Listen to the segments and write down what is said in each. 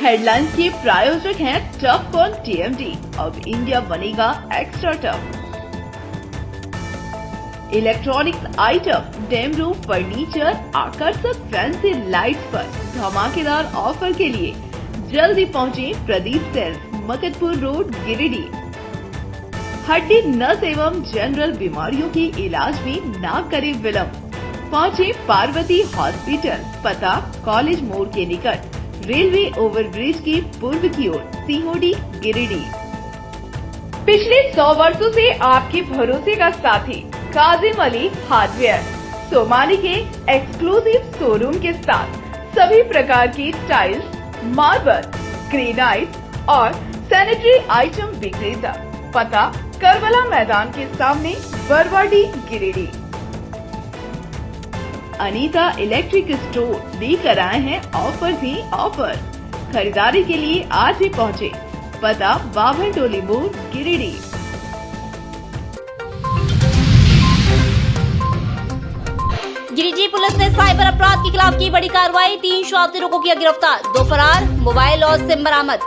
Headlines के प्रायोजक हैं टफ ऑन टीएमटी। अब इंडिया बनेगा एक्स्ट्रा टफ। इलेक्ट्रॉनिक्स आइटम, डेम रूम फर्नीचर, आकर्षक फैंसी लाइट्स पर धमाकेदार ऑफर के लिए जल्दी पहुंचे प्रदीप सेल्स, मकतपुर रोड, गिरिडीह। हड्डी, नस एवं जनरल बीमारियों के इलाज में ना करे विलंब। पहुंचे पार्वती हॉस्पिटल, पता कॉलेज मोड़ के निकट, रेलवे ओवरब्रिज के पूर्व की ओर, सीहोडी, गिरिडीह। पिछले 100 वर्षों से आपके भरोसे का साथी काजिम अली हार्डवेयर, सोमानी के एक्सक्लूसिव शोरूम के साथ सभी प्रकार की टाइल्स, मार्बल, ग्रेनाइट और सैनिटरी आइटम विक्रेता। पता करबला मैदान के सामने, बरवाडी, गिरिडीह। अनीता इलेक्ट्रिक स्टोर लेकर आए हैं ऑफर ही ऑफर। खरीदारी के लिए आज ही पहुंचे। पता बाभन टोली मोड़, गिरिडीह। गिरिडीह पुलिस ने साइबर अपराध के खिलाफ की बड़ी कार्रवाई। 3 शरारतियों को किया गिरफ्तार, 2 फरार, मोबाइल और सिम बरामद।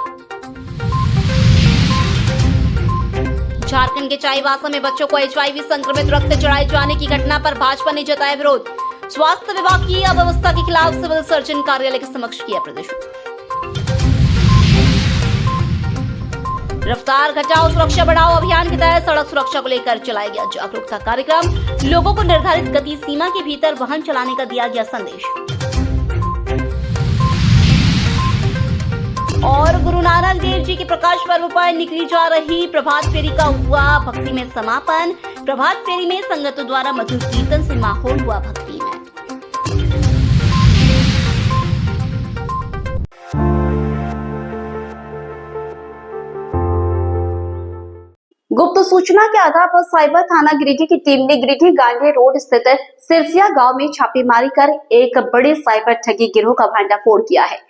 झारखंड के चाईबासा में बच्चों को HIV संक्रमित रक्त चढ़ाए जाने की घटना पर भाजपा ने जताया विरोध। स्वास्थ्य विभाग की अव्यवस्था के खिलाफ सिविल सर्जन कार्यालय के समक्ष किया प्रदर्शन। रफ्तार घटाओ सुरक्षा बढ़ाओ अभियान के तहत सड़क सुरक्षा को लेकर चलाया गया जागरूकता कार्यक्रम। लोगों को निर्धारित गति सीमा के भीतर वाहन चलाने का दिया गया संदेश। और गुरु नानक देव जी के प्रकाश पर्व पर निकली जा रही प्रभात फेरी का हुआ भक्ति में समापन। प्रभात फेरी में संगतों द्वारा मधुर कीर्तन से माहौल हुआ भक्ति में। गुप्त सूचना के आधार पर साइबर थाना गिरिडीह की टीम ने गिरिडीह गांधी रोड स्थित सिरसिया गांव में छापेमारी कर एक बड़े साइबर ठगी गिरोह का भंडाफोड़ किया है।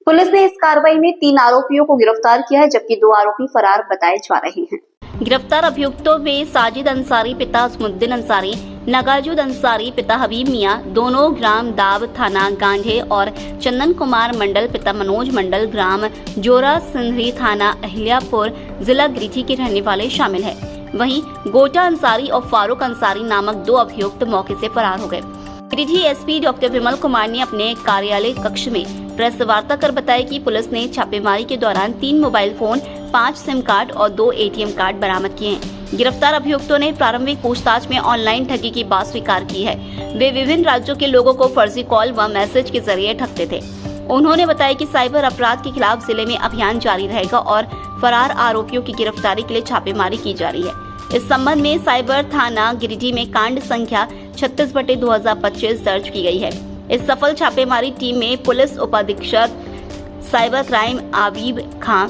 पुलिस ने इस कार्रवाई में 3 आरोपियों को गिरफ्तार किया है, जबकि 2 आरोपी फरार बताए जा रहे हैं। गिरफ्तार अभियुक्तों में साजिद अंसारी पिता असमुद्दीन अंसारी, नगाजुद अंसारी पिता हबीब मियां, दोनों ग्राम दाब थाना गांधे, और चंदन कुमार मंडल पिता मनोज मंडल ग्राम जोरा सिंधरी थाना अहिल्यापुर जिला गिरिडीह के रहने वाले शामिल है। वहीं गोटा अंसारी और फारूक अंसारी नामक 2 अभियुक्त मौके से फरार हो गए। गिरिडीह एसपी डॉक्टर विमल कुमार ने अपने कार्यालय कक्ष में प्रेस वार्ता कर बताया कि पुलिस ने छापेमारी के दौरान 3 मोबाइल फोन, 5 सिम कार्ड और 2 ATM कार्ड बरामद किए हैं। गिरफ्तार अभियुक्तों ने प्रारंभिक पूछताछ में ऑनलाइन ठगी की बात स्वीकार की है। वे विभिन्न राज्यों के लोगों को फर्जी कॉल व मैसेज के जरिए ठगते थे। उन्होंने बताया कि साइबर अपराध के खिलाफ जिले में अभियान जारी रहेगा और फरार आरोपियों की गिरफ्तारी के लिए छापेमारी की जा रही है। इस संबंध में साइबर थाना गिरिडीह में कांड संख्या 36/2025 दर्ज की गई है। इस सफल छापेमारी टीम में पुलिस उपाधीक्षक साइबर क्राइम आबिब खां,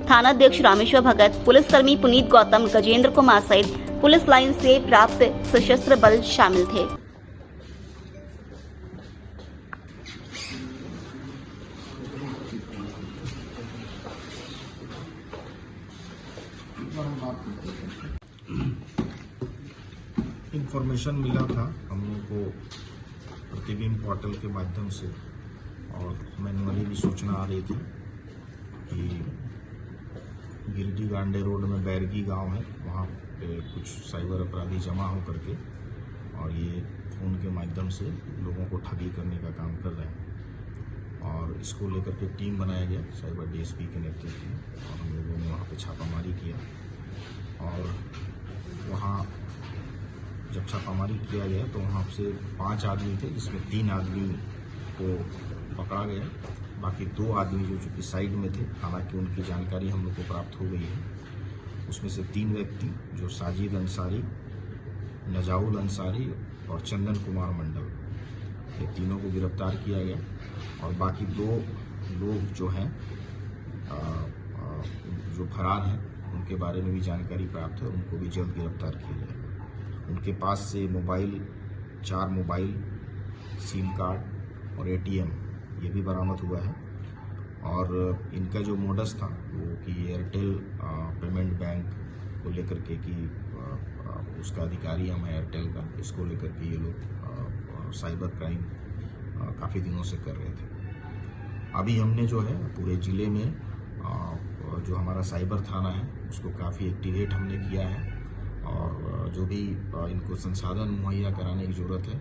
थानाध्यक्ष रामेश्वर भगत, पुलिसकर्मी पुनीत गौतम, गजेंद्र कुमार सहित पुलिस लाइन से प्राप्त सशस्त्र बल शामिल थे। इंफॉर्मेशन मिला था हम लोगों को प्रतिबिंब पोर्टल के माध्यम से, और मैनुअली भी सूचना आ रही थी कि गिरिडीह गांडे रोड में बैरगी गांव है, वहाँ पे कुछ साइबर अपराधी जमा हो करके और ये फ़ोन के माध्यम से लोगों को ठगी करने का काम कर रहे हैं। और इसको लेकर के टीम बनाया गया साइबर DSP के नेतृत्व में, और हम लोगों ने वहाँ पे छापामारी किया। और वहाँ जब छापामारी किया गया तो वहाँ से 5 आदमी थे, जिसमें 3 आदमी को पकड़ा गया, बाकी 2 आदमी जो चूँकि साइड में थे, हालांकि उनकी जानकारी हम लोग को प्राप्त हो गई है। उसमें से 3 व्यक्ति जो साजिद अंसारी, नजाउल अंसारी और चंदन कुमार मंडल, ये तीनों को गिरफ्तार किया गया। और बाकी 2 लोग जो हैं जो फरार हैं, उनके बारे में भी जानकारी प्राप्त है, उनको भी जल्द गिरफ्तार किया जाएगा। उनके पास से 4 मोबाइल, सिम कार्ड और ATM ये भी बरामद हुआ है। और इनका जो मोडस था वो कि एयरटेल पेमेंट बैंक को लेकर के कि उसका अधिकारी हम एयरटेल का, इसको लेकर के ये लोग साइबर क्राइम काफ़ी दिनों से कर रहे थे। अभी हमने जो है पूरे ज़िले में जो हमारा साइबर थाना है उसको काफ़ी एक्टिवेट हमने किया है और जो भी इनको संसाधन मुहैया कराने की ज़रूरत है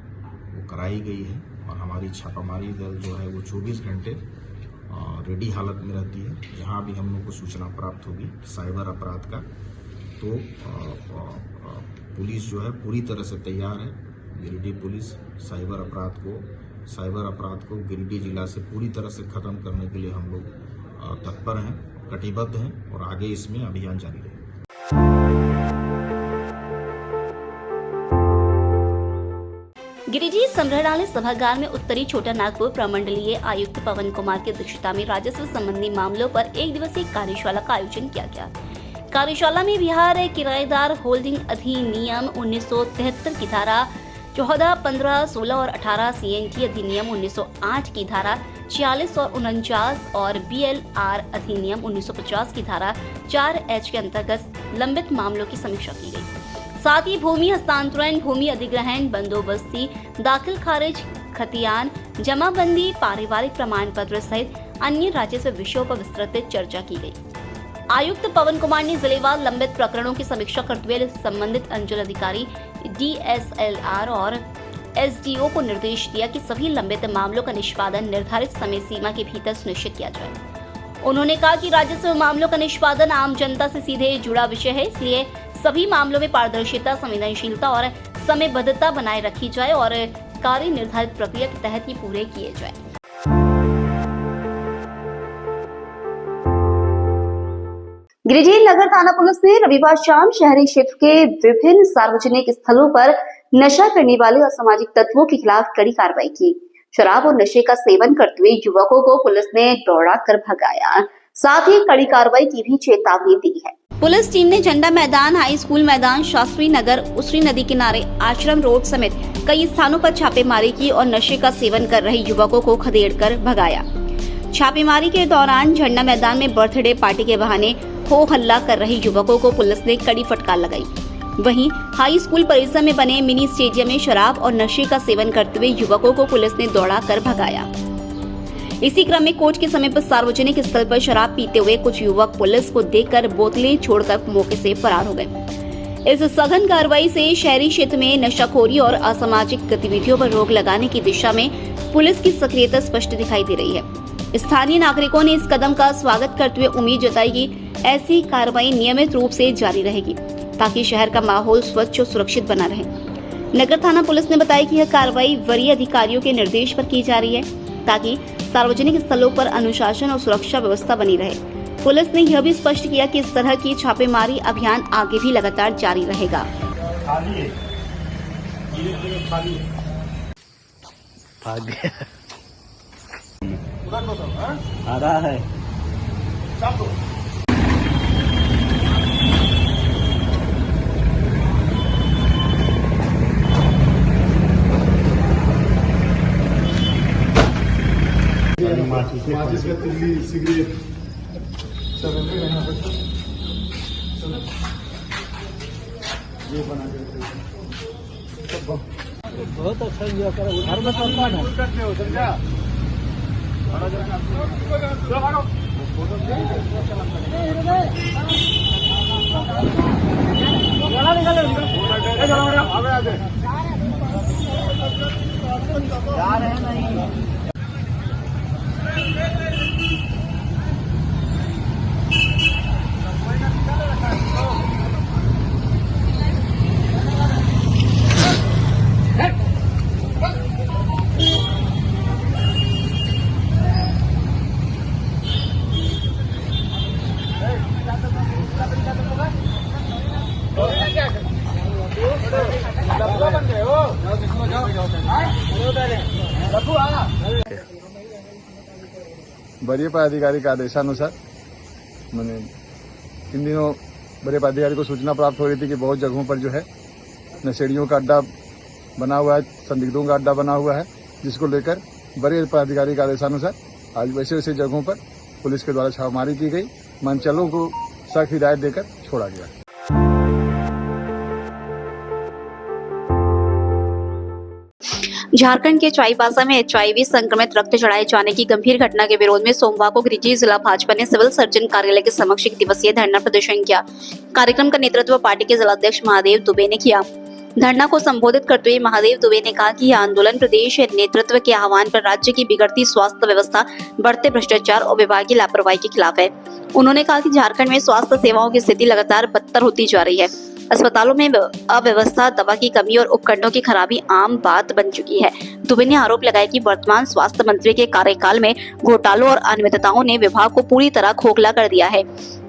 वो कराई गई है और हमारी छापामारी दल जो है वो 24 घंटे रेडी हालत में रहती है। जहाँ भी हम लोग को सूचना प्राप्त होगी साइबर अपराध का तो पुलिस जो है पूरी तरह से तैयार है। गिरिडीह पुलिस साइबर अपराध को गिरिडीह जिला से पूरी तरह से ख़त्म करने के लिए हम लोग तत्पर हैं, कटिबद्ध हैं और आगे इसमें अभियान जारी रहेगा। गिरिडीह संग्रहालय सभागार में उत्तरी छोटा नागपुर प्रमंडलीय आयुक्त पवन कुमार की अध्यक्षता में राजस्व संबंधी मामलों पर एक दिवसीय कार्यशाला का आयोजन किया गया। कार्यशाला में बिहार किराएदार होल्डिंग अधिनियम 1973 की धारा 14, 15, 16 और 18, CNT अधिनियम 1908 की धारा 46 और 49 और BLR अधिनियम 1950 की धारा 4H के अंतर्गत लंबित मामलों की समीक्षा की गई। साथ ही भूमि हस्तांतरण, भूमि अधिग्रहण, बंदोबस्ती, दाखिल खारिज, खतियान, जमाबंदी, पारिवारिक प्रमाण पत्र सहित अन्य राजस्व विषयों पर विस्तृत चर्चा की गई। आयुक्त पवन कुमार ने जिलेवार लंबित प्रकरणों की समीक्षा करते हुए संबंधित अंचल अधिकारी, DSLR और SDO को निर्देश दिया कि सभी लंबित मामलों का निष्पादन निर्धारित समय सीमा के भीतर सुनिश्चित किया जाए। उन्होंने कहा कि राजस्व मामलों का निष्पादन आम जनता से सीधे जुड़ा विषय है, इसलिए सभी मामलों में पारदर्शिता, संवेदनशीलता और समयबद्धता बनाए रखी जाए और कार्य निर्धारित प्रक्रिया के तहत ही पूरे किए जाए। गिरिडीह नगर थाना पुलिस ने रविवार शाम शहरी क्षेत्र के विभिन्न सार्वजनिक स्थलों पर नशा करने वाले असामाजिक तत्वों के खिलाफ कड़ी कार्रवाई की। शराब और नशे का सेवन करते हुए युवकों को पुलिस ने दौड़ा कर भगाया, साथ ही कड़ी कार्रवाई की भी चेतावनी दी है। पुलिस टीम ने झंडा मैदान, हाई स्कूल मैदान, शास्त्री नगर, उसरी नदी किनारे, आश्रम रोड समेत कई स्थानों पर छापेमारी की और नशे का सेवन कर रहे युवकों को खदेड़कर भगाया। छापेमारी के दौरान झंडा मैदान में बर्थडे पार्टी के बहाने हो हल्ला कर रहे युवकों को पुलिस ने कड़ी फटकार लगाई। वहीं हाई स्कूल परिसर में बने मिनी स्टेडियम में शराब और नशे का सेवन करते हुए युवकों को पुलिस ने दौड़ा कर भगाया। इसी क्रम में कोर्ट के समीप सार्वजनिक स्थल पर शराब पीते हुए कुछ युवक पुलिस को देखकर बोतलें छोड़कर मौके से फरार हो गए। इस सघन कार्रवाई से शहरी क्षेत्र में नशाखोरी और असामाजिक गतिविधियों पर रोक लगाने की दिशा में पुलिस की सक्रियता स्पष्ट दिखाई दे रही है। स्थानीय नागरिकों ने इस कदम का स्वागत करते हुए उम्मीद जताई कि ऐसी कार्रवाई नियमित रूप से जारी रहेगी ताकि शहर का माहौल स्वच्छ और सुरक्षित बना रहे। नगर थाना पुलिस ने बताया कि यह कार्रवाई वरीय अधिकारियों के निर्देश पर की जा रही है ताकि सार्वजनिक स्थलों पर अनुशासन और सुरक्षा व्यवस्था बनी रहे। पुलिस ने यह भी स्पष्ट किया कि इस तरह की छापेमारी अभियान आगे भी लगातार जारी रहेगा। आ रहा है माचिस का तिल्ली, सिगरेट ये बना देते हैं। बहुत अच्छा एंजॉय करो। घर में सब करते हो समझा। जा रहे हैं नहीं। वरीय पदाधिकारी के आदेशानुसार मैंने इन दिनों वरीय पदाधिकारी को सूचना प्राप्त हो रही थी कि बहुत जगहों पर जो है नशेड़ियों का अड्डा बना हुआ है, संदिग्धों का अड्डा बना हुआ है, जिसको लेकर वरीय पदाधिकारी के आदेशानुसार आज वैसे वैसे जगहों पर पुलिस के द्वारा छापेमारी की गई। मनचलों को सख्त हिदायत देकर छोड़ा गया। झारखंड के चाईबासा में HIV संक्रमित रक्त चढ़ाए जाने की गंभीर घटना के विरोध में सोमवार को गिरिडीह जिला भाजपा ने सिविल सर्जन कार्यालय के समक्ष 1 दिवसीय धरना प्रदर्शन किया। कार्यक्रम का नेतृत्व पार्टी के जिलाध्यक्ष महादेव दुबे ने किया। धरना को संबोधित करते हुए महादेव दुबे ने कहा कि यह आंदोलन प्रदेश नेतृत्व के आह्वान पर राज्य की बिगड़ती स्वास्थ्य व्यवस्था, बढ़ते भ्रष्टाचार और विभागीय लापरवाही के खिलाफ है। उन्होंने कहा कि झारखंड में स्वास्थ्य सेवाओं की स्थिति लगातार बदतर होती जा रही है। अस्पतालों में अव्यवस्था, दवा की कमी और उपकरणों की खराबी आम बात बन चुकी है। दुबे ने आरोप लगाया कि वर्तमान स्वास्थ्य मंत्री के कार्यकाल में घोटालों और अनियमितताओं ने विभाग को पूरी तरह खोखला कर दिया है।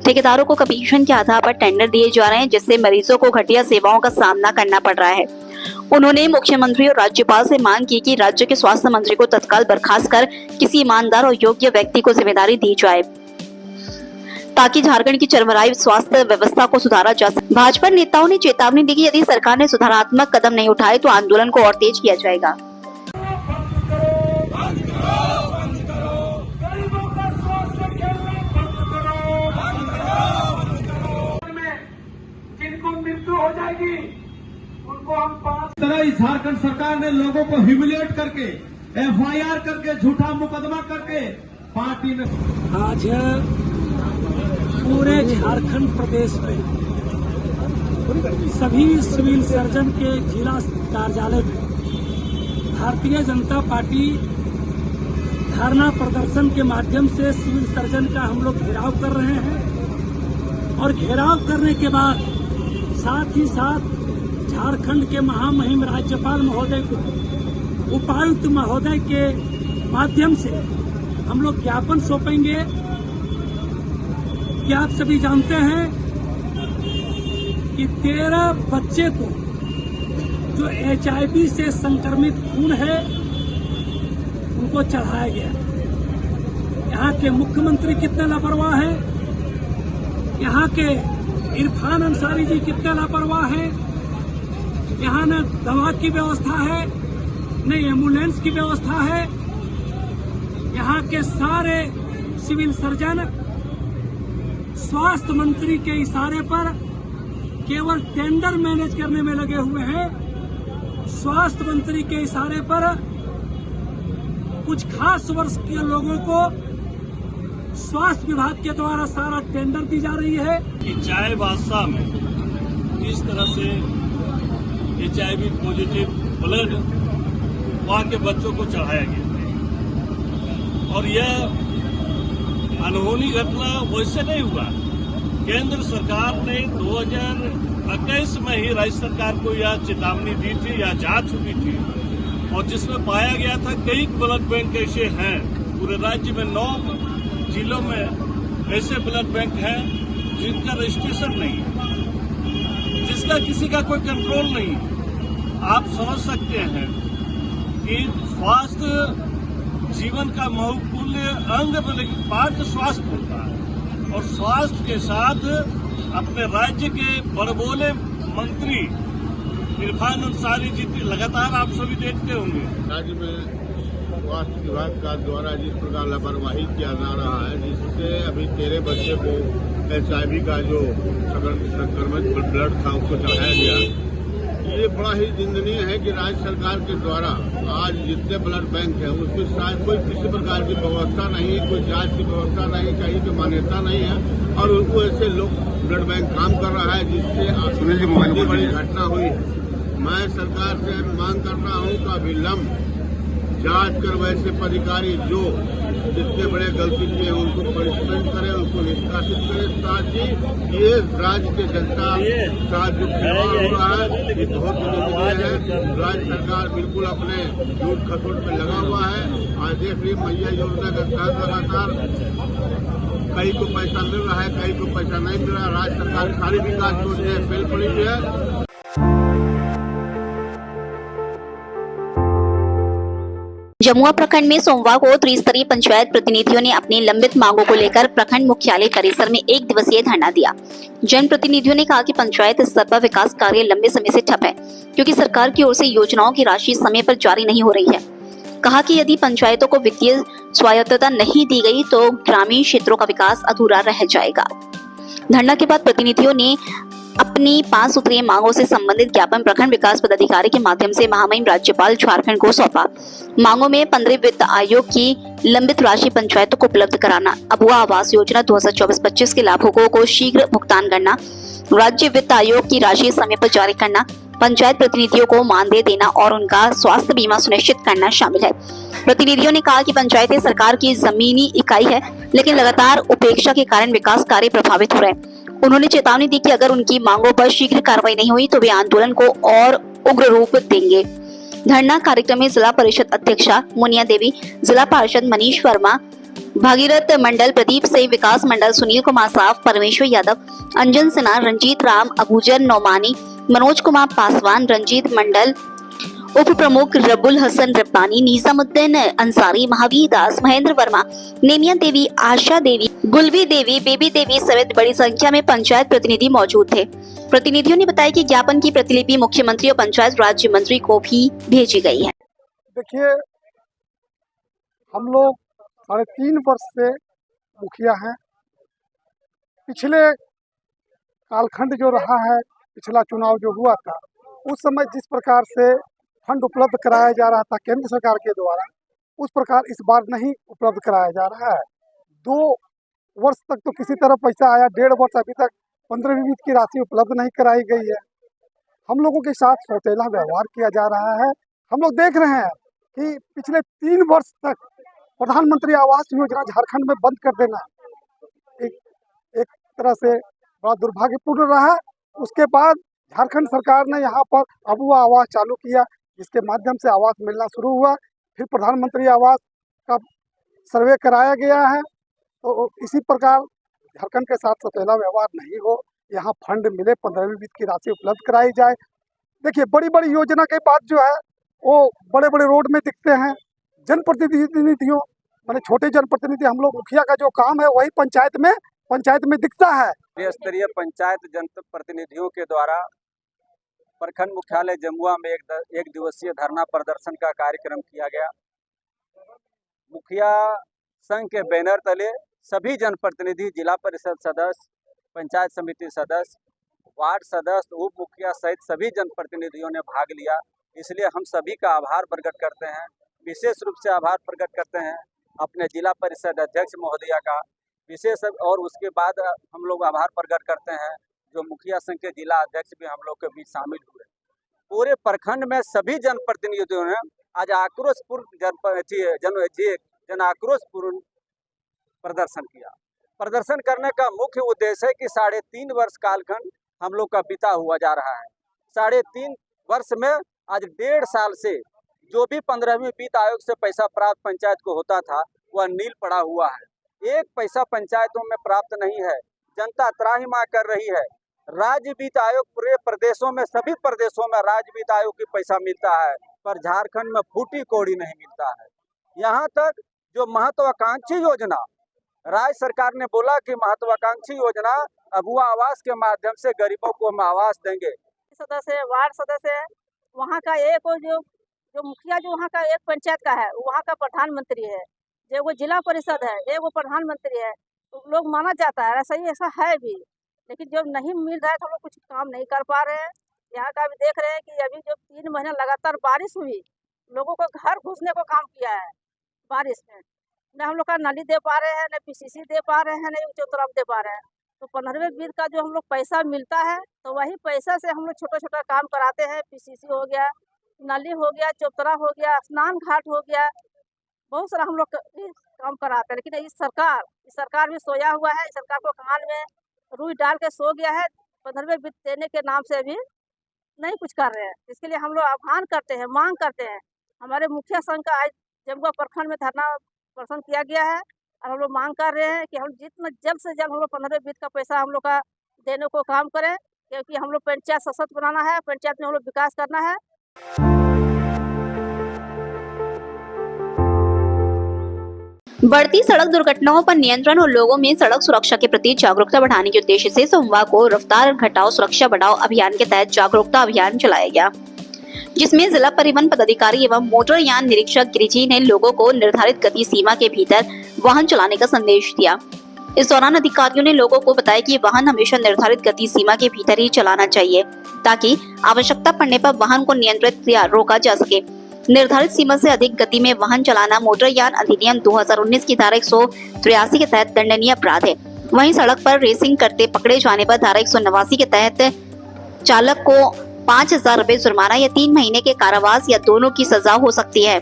ठेकेदारों को कमीशन के आधार पर टेंडर दिए जा रहे हैं, जिससे मरीजों को घटिया सेवाओं का सामना करना पड़ रहा है। उन्होंने मुख्यमंत्री और राज्यपाल से मांग की कि राज्य के स्वास्थ्य मंत्री को तत्काल बर्खास्त कर किसी ईमानदार और योग्य व्यक्ति को जिम्मेदारी दी जाए, ताकि झारखंड की चरमराई स्वास्थ्य व्यवस्था को सुधारा जा सके। भाजपा नेताओं ने चेतावनी दी कि यदि सरकार ने सुधारात्मक कदम नहीं उठाए तो आंदोलन को और तेज किया जाएगा। जिनको मृत्यु हो जाएगी उनको हम 5 तरह झारखंड सरकार ने लोगों को ह्यूमिलेट करके, FIR करके, झूठा मुकदमा करके पार्टी ने आज पूरे झारखंड प्रदेश में सभी सिविल सर्जन के जिला कार्यालय में भारतीय जनता पार्टी धरना प्रदर्शन के माध्यम से सिविल सर्जन का हम लोग घेराव कर रहे हैं। और घेराव करने के बाद साथ ही साथ झारखंड के महामहिम राज्यपाल महोदय को, उपायुक्त महोदय के माध्यम से हम लोग ज्ञापन सौंपेंगे कि आप सभी जानते हैं कि 13 बच्चे को जो HIV से संक्रमित खून है उनको चढ़ाया गया। यहाँ के मुख्यमंत्री कितने लापरवाह हैं, यहाँ के इरफान अंसारी जी कितने लापरवाह हैं। यहाँ न दवा की व्यवस्था है, न एम्बुलेंस की व्यवस्था है। यहाँ के सारे सिविल सर्जन स्वास्थ्य मंत्री के इशारे पर केवल टेंडर मैनेज करने में लगे हुए हैं। स्वास्थ्य मंत्री के इशारे पर कुछ खास वर्ष के लोगों को स्वास्थ्य विभाग के द्वारा सारा टेंडर दी जा रही है। कि चाईबासा में इस तरह से HIV पॉजिटिव ब्लड वहाँ के बच्चों को चढ़ाया गया और यह अनहोनी घटना वैसे नहीं हुआ। केंद्र सरकार ने 2021 में ही राज्य सरकार को यह चेतावनी दी थी या जांच हुई थी और जिसमें पाया गया था कई ब्लड बैंक ऐसे हैं, पूरे राज्य में 9 जिलों में ऐसे ब्लड बैंक हैं जिनका रजिस्ट्रेशन नहीं है, जिसका किसी का कोई कंट्रोल नहीं। आप समझ सकते हैं कि स्वास्थ्य जीवन का महत्वपूर्ण अंग पार्ट स्वास्थ्य होता है और स्वास्थ्य के साथ अपने राज्य के बड़बोले मंत्री इरफान अंसारी जी लगातार आप सभी देखते होंगे। राज्य में स्वास्थ्य विभाग का द्वारा जिस प्रकार लापरवाही किया जा रहा है, जिससे अभी 13 बच्चे को HIV का जो संक्रमित ब्लड था उसको चढ़ाया गया। ये बड़ा ही निंदनीय है कि राज्य सरकार के द्वारा आज जितने ब्लड बैंक है उसमें शायद कोई किसी प्रकार की व्यवस्था नहीं, कोई जांच की व्यवस्था नहीं, कहीं की मान्यता नहीं है और उनको ऐसे लोग ब्लड बैंक काम कर रहा है, जिससे बड़ी घटना हुई। मैं सरकार से मांग कर रहा हूँ कि अविलंब जांच कर वैसे अधिकारी जो जितने बड़े गलती किए उनको पनिशमेंट करें, उनको निष्कासित करें, ताकि ये राज्य के जनता का जो खिलवाड़ हो रहा है ये बहुत निंदनीय है। राज्य सरकार बिल्कुल अपने झूठ खसोट में लगा हुआ है। आज देख रही मैया योजना के तहत लगातार कहीं को पैसा मिल रहा है, कहीं को पैसा नहीं मिल रहा। राज्य सरकार खाली विकास योजना फेल पड़ी हुई है। जमुआ प्रखंड में सोमवार को त्रिस्तरीय पंचायत प्रतिनिधियों ने अपनी लंबित मांगों को लेकर प्रखंड मुख्यालय परिसर में 1 दिवसीय धरना दिया। जनप्रतिनिधियों ने कहा कि पंचायत स्तर पर विकास कार्य लंबे समय से ठप है, क्योंकि सरकार की ओर से योजनाओं की राशि समय पर जारी नहीं हो रही है। कहा कि यदि पंचायतों को वित्तीय स्वायत्तता नहीं दी गई तो ग्रामीण क्षेत्रों का विकास अधूरा रह जाएगा। धरना के बाद प्रतिनिधियों ने अपनी 5 सूत्रीय मांगों से संबंधित ज्ञापन प्रखंड विकास पदाधिकारी के माध्यम से महामहिम राज्यपाल झारखंड को सौंपा। मांगों में 15वें वित्त आयोग की लंबित राशि पंचायतों को उपलब्ध कराना, अबुआ आवास योजना 2024-25 के लाभुकों को शीघ्र भुगतान करना, राज्य वित्त आयोग की राशि समय पर जारी करना, पंचायत प्रतिनिधियों को मानदेय देना और उनका स्वास्थ्य बीमा सुनिश्चित करना शामिल है। प्रतिनिधियों ने कहा कि पंचायतें सरकार की जमीनी इकाई है, लेकिन लगातार उपेक्षा के कारण विकास कार्य प्रभावित हो रहे हैं। उन्होंने चेतावनी दी कि अगर उनकी मांगों पर शीघ्र कार्रवाई नहीं हुई तो वे आंदोलन को और उग्र रूप देंगे। धरना कार्यक्रम में जिला परिषद अध्यक्षा मुनिया देवी, जिला पार्षद मनीष वर्मा, भागीरथ मंडल प्रदीप सिंह, विकास मंडल सुनील कुमार साफ, परमेश्वर यादव, अंजन सिन्हा, रंजीत राम, अबूजर नौमानी, मनोज कुमार पासवान, रंजीत मंडल, उप प्रमुख रबुल हसन रब्बानी, निजामुद्दीन अंसारी, महावीर दास, महेंद्र वर्मा, नेमिया देवी, आशा देवी, गुलवी देवी, बेबी देवी समेत बड़ी संख्या में पंचायत प्रतिनिधि मौजूद थे। प्रतिनिधियों ने बताया कि ज्ञापन की प्रतिलिपि मुख्यमंत्री और पंचायत राज्य मंत्री को भी भेजी गई है। देखिए, हम लोग 3.5 वर्ष से मुखिया हैं। पिछले कालखंड जो रहा है, पिछला चुनाव जो हुआ था, उस समय जिस प्रकार से फंड उपलब्ध कराया जा रहा था केंद्र सरकार के द्वारा, उस प्रकार इस बार नहीं उपलब्ध कराया जा रहा है। 2 वर्ष तक तो किसी तरह पैसा आया, 1.5 वर्ष अभी तक 15वीं वित्त की राशि उपलब्ध नहीं कराई गई है। हम लोगों के साथ सौतेला व्यवहार किया जा रहा है। हम लोग देख रहे हैं कि पिछले 3 वर्ष तक प्रधानमंत्री आवास योजना झारखंड में बंद कर देना एक तरह से बड़ा दुर्भाग्यपूर्ण रहा। उसके बाद झारखंड सरकार ने यहाँ पर अबुआ आवास चालू किया, जिसके माध्यम से आवास मिलना शुरू हुआ। फिर प्रधानमंत्री आवास का सर्वे कराया गया है। तो इसी प्रकार झारखंड के साथ सौतेला व्यवहार नहीं हो, यहाँ फंड मिले, 15वीं वित्त की राशि उपलब्ध कराई जाए। देखिए, बड़ी बड़ी योजना के बाद जो है वो बड़े बड़े रोड में दिखते हैं। जनप्रतिनिधियों माने छोटे जनप्रतिनिधि, हम लोग मुखिया का जो काम है वही पंचायत में दिखता है। राज्य स्तरीय पंचायत जनप्रतिनिधियों के द्वारा प्रखंड मुख्यालय जमुआ में एक दिवसीय धरना प्रदर्शन का कार्यक्रम किया गया। मुखिया संघ के बैनर तले सभी जनप्रतिनिधि, जिला परिषद सदस्य, पंचायत समिति सदस्य, वार्ड सदस्य, उप मुखिया सहित सभी जनप्रतिनिधियों ने भाग लिया। इसलिए हम सभी का आभार प्रकट करते हैं। विशेष रूप से आभार प्रकट करते हैं अपने जिला परिषद अध्यक्ष महोदया का विशेष, और उसके बाद हम लोग आभार प्रकट करते हैं जो मुखिया संघ के जिला अध्यक्ष भी हम लोग के बीच शामिल हुए। पूरे प्रखंड में सभी जनप्रतिनिधियों ने आज जन आक्रोशपूर्ण प्रदर्शन किया। प्रदर्शन करने का मुख्य उद्देश्य है कि 3.5 वर्ष कालखंड हम लोग का बीता हुआ जा रहा है। 3.5 वर्ष में आज 1.5 साल से जो भी 15वीं वित्त आयोग से पैसा प्राप्त पंचायत को होता था वह नील पड़ा हुआ है। एक पैसा पंचायतों में प्राप्त नहीं है। जनता त्राहिमाम कर रही है। राज्य वित्त आयोग पूरे प्रदेशों में, सभी प्रदेशों में राज्य वित्त आयोग की पैसा मिलता है, पर झारखंड में फूटी कौड़ी नहीं मिलता है। यहाँ तक जो महत्वाकांक्षी योजना राज्य सरकार ने बोला कि महत्वाकांक्षी योजना अबुआ आवास के माध्यम से गरीबों को हम आवास देंगे। सदस्य, वार्ड सदस्य, वहाँ का एक जो मुखिया जो वहाँ का एक पंचायत का है, वहाँ का प्रधानमंत्री है, जो वो जिला परिषद है, एक वो प्रधानमंत्री है, तो लोग माना जाता है। ऐसा है भी, लेकिन जो नहीं मिल रहा है तो हम लोग कुछ काम नहीं कर पा रहे हैं। यहाँ का भी देख रहे हैं कि अभी जो 3 महीना लगातार बारिश हुई, लोगों को घर घुसने को काम किया है बारिश में। न हम लोग का नाली दे पा रहे हैं, न PCC दे पा रहे हैं, न चौतरफ दे पा रहे हैं। तो 15वें वित्त का जो हम लोग पैसा मिलता है, तो वही पैसा से हम लोग छोटा काम कराते हैं। PCC हो गया, नाली हो गया, चौतरा हो गया, स्नान घाट हो गया, बहुत सारा हम लोग काम कराते हैं। लेकिन इस सरकार भी सोया हुआ है। इस सरकार को कान में रुई डाल के सो गया है। 15वें वित्त देने के नाम से अभी नहीं कुछ कर रहे हैं। इसके लिए हम लोग आह्वान करते हैं, मांग करते हैं। हमारे मुखिया संघ का आज जमुआ प्रखंड में धरना प्रदर्शन किया गया है और हम लोग मांग कर रहे हैं कि हम जितना जल्द से जल्द हम लोग 15वें वित्त का पैसा हम लोग का देने को काम करें, क्योंकि हम लोग पंचायत सशक्त बनाना है, पंचायत में हम लोग विकास करना है। बढ़ती सड़क दुर्घटनाओं पर नियंत्रण और लोगों में सड़क सुरक्षा के प्रति जागरूकता बढ़ाने के उद्देश्य से सोमवार को रफ्तार घटाओ सुरक्षा बढ़ाओ अभियान के तहत जागरूकता अभियान चलाया गया, जिसमें जिला परिवहन पदाधिकारी एवं मोटरयान निरीक्षक गिरिजी ने लोगों को निर्धारित गति सीमा के भीतर वाहन चलाने का संदेश दिया। इस दौरान अधिकारियों ने लोगों को बताया कि वाहन हमेशा निर्धारित गति सीमा के भीतर ही चलाना चाहिए ताकि आवश्यकता पड़ने पर वाहन को नियंत्रित या रोका जा सके। निर्धारित सीमा से अधिक गति में वाहन चलाना मोटरयान अधिनियम 2019 की धारा 183 के तहत दंडनीय अपराध है। वहीं सड़क पर रेसिंग करते पकड़े जाने पर धारा 189 के तहत चालक को 5,000 रुपए जुर्माना या 3 महीने के कारावास या दोनों की सजा हो सकती है।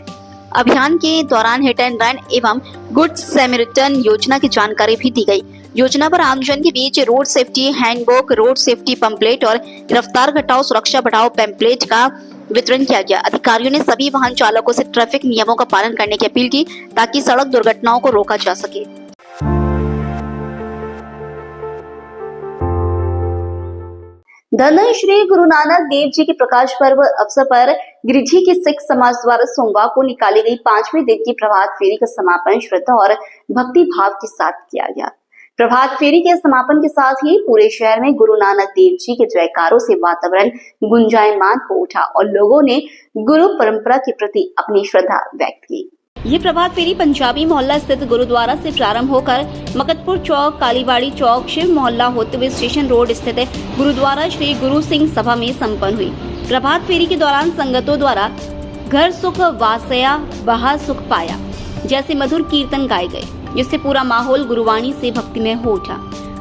अभियान के दौरान हिट एंड रन एवं गुड सैमरिटन योजना की जानकारी भी दी गई। योजना पर आमजन के बीच road safety handbook, road safety pamphlet और रफ्तार घटाओ सुरक्षा बढ़ाओ पैम्पलेट का वितरण किया गया। अधिकारियों ने सभी वाहन चालकों से ट्रैफिक नियमों का पालन करने की अपील की ताकि सड़क दुर्घटनाओं को रोका जा सके। धन्य श्री गुरु नानक देव जी के प्रकाश पर्व अवसर पर गिरिडीह के सिख समाज द्वारा सोमवार को निकाली गई 5वें दिन की प्रभात फेरी का समापन श्रद्धा और भक्ति भाव के साथ किया गया। प्रभात फेरी के समापन के साथ ही पूरे शहर में गुरु नानक देव जी के जयकारों से वातावरण गुंजायमान हो उठा और लोगों ने गुरु परंपरा के प्रति अपनी श्रद्धा व्यक्त की। ये प्रभात फेरी पंजाबी मोहल्ला स्थित गुरुद्वारा से प्रारंभ होकर मकतपुर चौक, कालीबाड़ी चौक, शिव मोहल्ला होते हुए स्टेशन रोड स्थित गुरुद्वारा श्री गुरु सिंह सभा में संपन्न हुई। प्रभात फेरी के दौरान संगतों द्वारा घर सुख वासया बाहर सुख पाया जैसे मधुर कीर्तन गाए गए, जिससे पूरा माहौल गुरुवाणी से भक्तिमय हो उठा।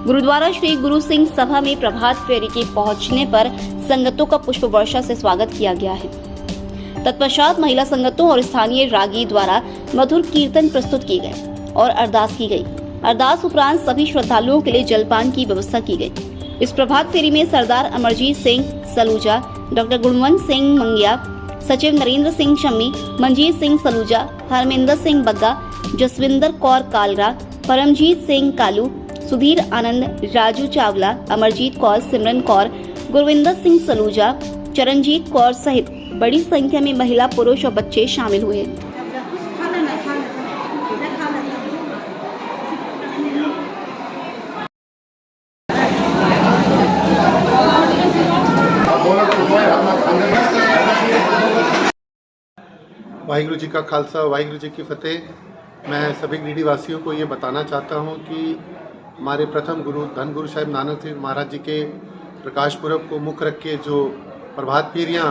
गुरुद्वारा श्री गुरु सिंह सभा में प्रभात फेरी के पहुंचने पर संगतों का पुष्प वर्षा से स्वागत किया गया है। तत्पश्चात महिला संगतों और स्थानीय रागी द्वारा मधुर कीर्तन प्रस्तुत किए गए और अरदास की गई। अरदास उपरांत सभी श्रद्धालुओं के लिए जलपान की व्यवस्था की गई। इस प्रभात फेरी में सरदार अमरजीत सिंह सलूजा, डॉक्टर गुणवंत सिंह मंगिया, सचिव नरेंद्र सिंह शम्मी, मंजीत सिंह सलूजा, हरमिंदर सिंह बग्गा, जसविंदर कौर कालरा, परमजीत सिंह कालू, सुधीर आनंद, राजू चावला, अमरजीत कौर, सिमरन कौर, गुरविंदर सिंह सलूजा, चरणजीत कौर सहित बड़ी संख्या में महिला, पुरुष और बच्चे शामिल हुए। वाहिगुरु जी का खालसा, वाहिगुरु जी की फतेह। मैं सभी गिरिडीह वासियों को ये बताना चाहता हूँ कि हमारे प्रथम गुरु धन गुरु साहिब नानक देव महाराज जी के प्रकाश पुरब को मुख्य रख के जो प्रभात फेरियाँ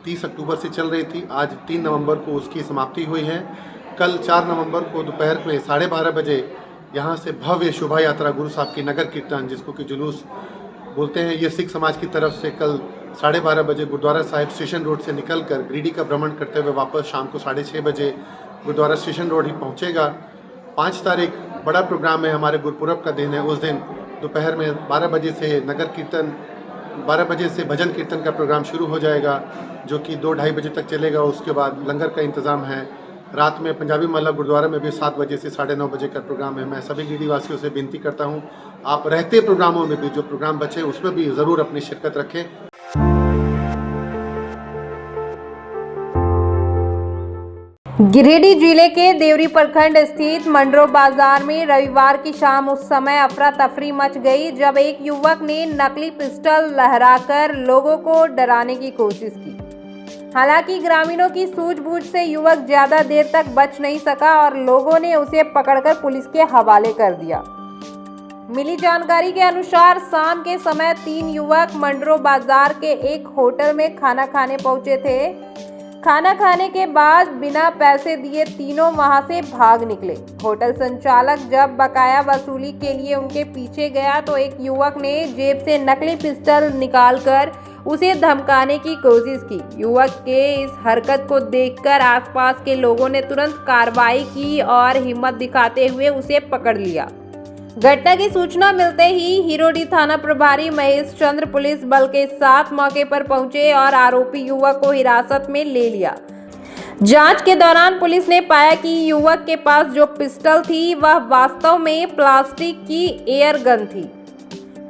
30 अक्टूबर से चल रही थी, आज 3 नवंबर को उसकी समाप्ति हुई है। कल 4 नवंबर को दोपहर में 12:30 बजे यहाँ से भव्य शोभा यात्रा गुरु साहब की नगर कीर्तन, जिसको कि जुलूस बोलते हैं, ये सिख समाज की तरफ से कल 12:30 बजे गुरुद्वारा साहिब स्टेशन रोड से निकलकर गिरिडीह का भ्रमण करते हुए वापस शाम को 6:30 बजे गुरुद्वारा स्टेशन रोड ही पहुँचेगा। 5 तारीख बड़ा प्रोग्राम है, हमारे गुरुपुरब का दिन है। उस दिन दोपहर में 12 बजे से नगर कीर्तन, 12 बजे से भजन कीर्तन का प्रोग्राम शुरू हो जाएगा जो कि 2-2:30 बजे तक चलेगा। उसके बाद लंगर का इंतज़ाम है। रात में पंजाबी मोहल्ला गुरुद्वारा में भी 7 बजे से 9:30 बजे का प्रोग्राम है। मैं सभी गिरिडीह वासियों से विनती करता हूं, आप रहते प्रोग्रामों में भी जो प्रोग्राम बचे उसमें भी ज़रूर अपनी शिरकत रखें। गिरिडीह जिले के देवरी प्रखंड स्थित मंडरो बाजार में रविवार की शाम उस समय अफरा तफरी मच गई जब एक युवक ने नकली पिस्टल लहराकर लोगों को डराने की कोशिश की। हालांकि ग्रामीणों की सूझबूझ से युवक ज्यादा देर तक बच नहीं सका और लोगों ने उसे पकड़कर पुलिस के हवाले कर दिया। मिली जानकारी के अनुसार शाम के समय 3 युवक मंडरो बाजार के एक होटल में खाना खाने पहुंचे थे। खाना खाने के बाद बिना पैसे दिए तीनों वहां से भाग निकले। होटल संचालक जब बकाया वसूली के लिए उनके पीछे गया तो एक युवक ने जेब से नकली पिस्टल निकालकर उसे धमकाने की कोशिश की। युवक के इस हरकत को देखकर आसपास के लोगों ने तुरंत कार्रवाई की और हिम्मत दिखाते हुए उसे पकड़ लिया। घटना की सूचना मिलते ही हिरोडी थाना प्रभारी महेश चंद्र पुलिस बल के साथ मौके पर पहुंचे और आरोपी युवक को हिरासत में ले लिया। जांच के दौरान पुलिस ने पाया कि युवक के पास जो पिस्टल थी वह वास्तव में प्लास्टिक की एयर गन थी।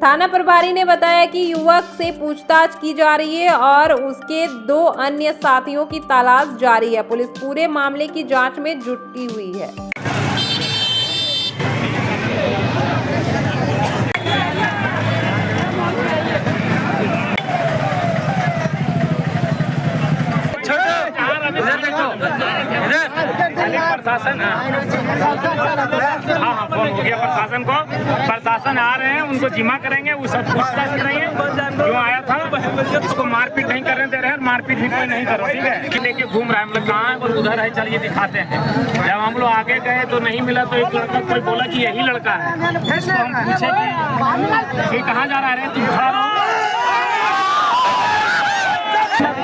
थाना प्रभारी ने बताया कि युवक से पूछताछ की जा रही है और उसके 2 अन्य साथियों की तलाश जारी है। पुलिस पूरे मामले की जांच में जुटी हुई है। प्रशासन हाँ फोन हो गया प्रशासन को। प्रशासन आ रहे हैं, उनको जिम्मा करेंगे, वो सब पूछताछ करेंगे क्यों आया था। इसको मारपीट नहीं करने दे रहे हैं, मारपीट भी कोई नहीं करो, ठीक है। लेके घूम रहा है, हम लोग कहाँ है, बोले उधर है, चलिए दिखाते हैं। जब हम लोग आगे गए तो नहीं मिला, तो एक लड़का कोई बोला कि यही लड़का है। इसको हम पूछे कि कहाँ जा रहा है, तुम खड़ा रहो।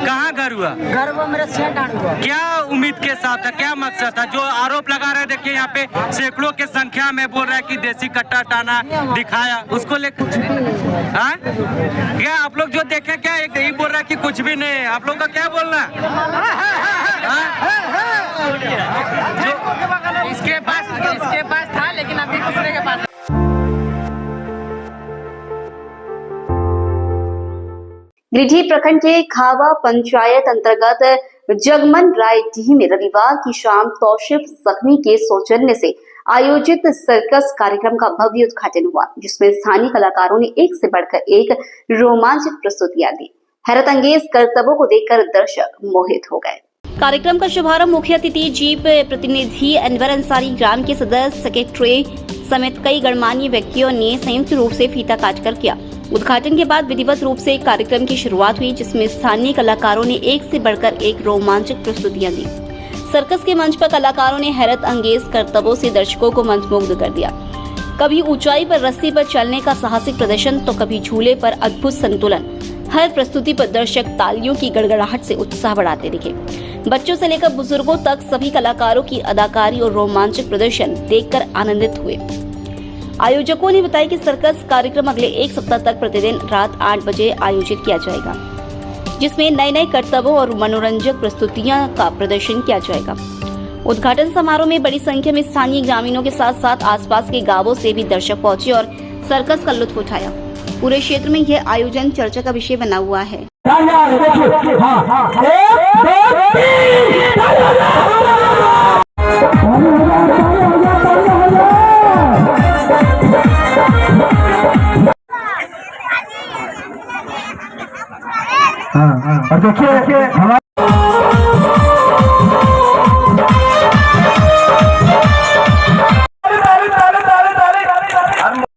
कहाँ घर हुआ? घर वो मेरा सेंट हुआ। क्या उम्मीद के साथ था, क्या मकसद था? जो आरोप लगा रहे, देखिए यहाँ पे सैकड़ों के संख्या में बोल रहा है कि देसी कट्टा टाना दिखाया, उसको लेकर हाँ? क्या आप लोग जो देखे, क्या एक यही बोल रहा है कि कुछ भी नहीं है? आप लोग का क्या बोलना? इसके पास था, लेकिन अभी दूसरे के पास। गिरिडीह प्रखंड के खावा पंचायत अंतर्गत जगमन राय डी में रविवार की शाम तौशिफ जख्मी के सौजन्य से आयोजित सर्कस कार्यक्रम का भव्य उद्घाटन हुआ, जिसमें स्थानीय कलाकारों ने एक से बढ़कर एक रोमांचक प्रस्तुतियां दी। हैरत अंगेज करतबों को देखकर दर्शक मोहित हो गए। कार्यक्रम का शुभारंभ मुख्य अतिथि जीप प्रतिनिधि अनवर अंसारी, ग्राम के सदस्य, सेक्रेटरी समेत कई गणमान्य व्यक्तियों ने संयुक्त रूप से फीता काटकर किया। उद्घाटन के बाद विधिवत रूप से कार्यक्रम की शुरुआत हुई, जिसमें स्थानीय कलाकारों ने एक से बढ़कर एक रोमांचक प्रस्तुतियां दी। सर्कस के मंच पर कलाकारों ने हैरत अंगेज करतबों से दर्शकों को मंत्रमुग्ध कर दिया। कभी ऊंचाई पर रस्सी पर चलने का साहसिक प्रदर्शन, तो कभी झूले पर अद्भुत संतुलन। हर प्रस्तुति पर दर्शक तालियों की गड़गड़ाहट से उत्साह बढ़ाते दिखे। बच्चों से लेकर बुजुर्गों तक सभी कलाकारों की अदाकारी और रोमांचक प्रदर्शन देखकर आनंदित हुए। आयोजकों ने बताया कि सर्कस कार्यक्रम अगले एक सप्ताह तक प्रतिदिन रात 8 बजे आयोजित किया जाएगा, जिसमें नए नए करतबों और मनोरंजक प्रस्तुतियां का प्रदर्शन किया जाएगा। उद्घाटन समारोह में बड़ी संख्या में स्थानीय ग्रामीणों के साथ साथ आसपास के गांवों से भी दर्शक पहुंचे और सर्कस का लुत्फ उठाया। पूरे क्षेत्र में यह आयोजन चर्चा का विषय बना हुआ है। और देखिए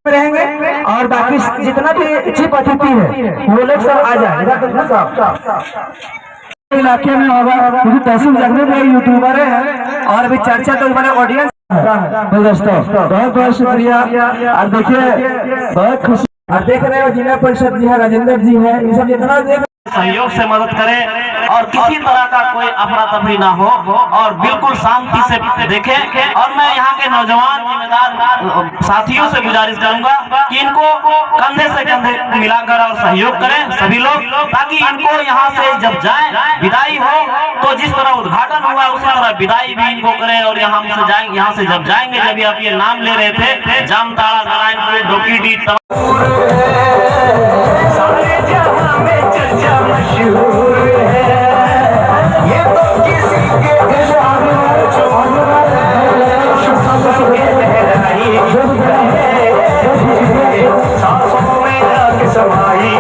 रहेंगे और बाकी जितना भी चीफ अतिथि है वो लोग सब आ जाए। इलाके में होगा क्योंकि तहसील जगने में यूट्यूबर है और अभी चर्चा तो हमारे ऑडियंस तो दोस्तों बहुत बहुत शुक्रिया। और देखिए बहुत खुशी और देख रहे हो जिला परिषद जी है, राजेंद्र जी है, ये सब जितना सहयोग से मदद करें और किसी तरह का कोई अफरा तफरी ना हो और बिल्कुल शांति से देखें। और मैं यहाँ के नौजवान जिम्मेदार साथियों से गुजारिश करूंगा कि इनको कंधे से कंधे मिलाकर और सहयोग करें सभी लोग, ताकि इनको यहाँ से जब जाए विदाई हो तो जिस तरह उद्घाटन हुआ उसी तरह विदाई भी इनको करें। और यहाँ से जब जाएंगे, जब आप ये नाम ले रहे थे, जामताड़ा, नारायणपुर, डोकीडी, मशहूर है ये तो किसी के सांसों में जाके समाई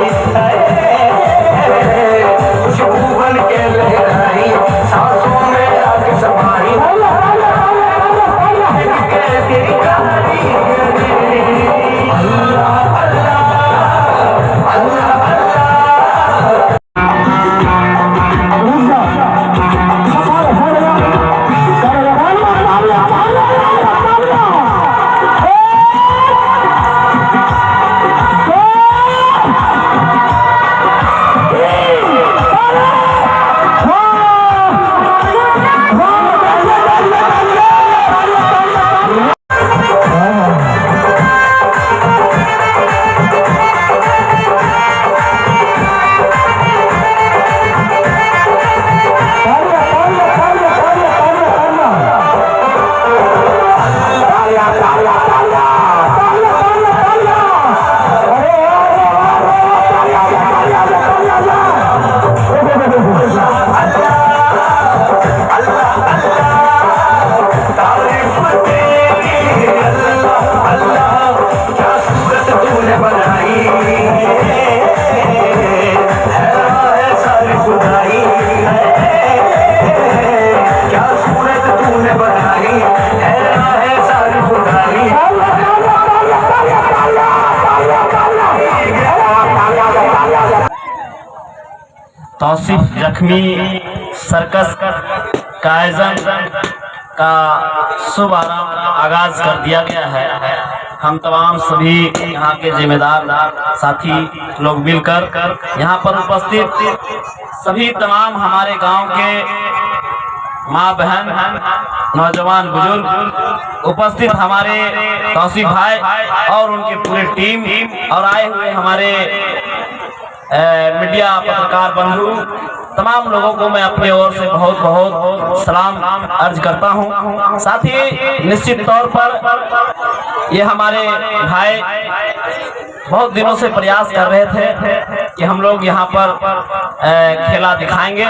शुभल के लहराई, सांसों में जाके समाई अल्लाह अल्लाह अल्लाह तौसीफ जख्मी सर्कस का आयोजन का शुभ आगाज कर दिया गया है। हम तमाम सभी यहाँ के जिम्मेदार साथी लोग मिलकर यहाँ पर उपस्थित सभी तमाम हमारे गांव के माँ बहन नौजवान बुजुर्ग उपस्थित हमारे तौसीफ भाई और उनके पूरे टीम और आए हुए हमारे मीडिया पत्रकार बंधु तमाम लोगों को मैं अपनी ओर से बहुत बहुत सलाम अर्ज करता हूं। साथ ही निश्चित तौर पर ये हमारे भाई बहुत दिनों से प्रयास कर रहे थे कि हम लोग यहाँ पर खेला दिखाएंगे।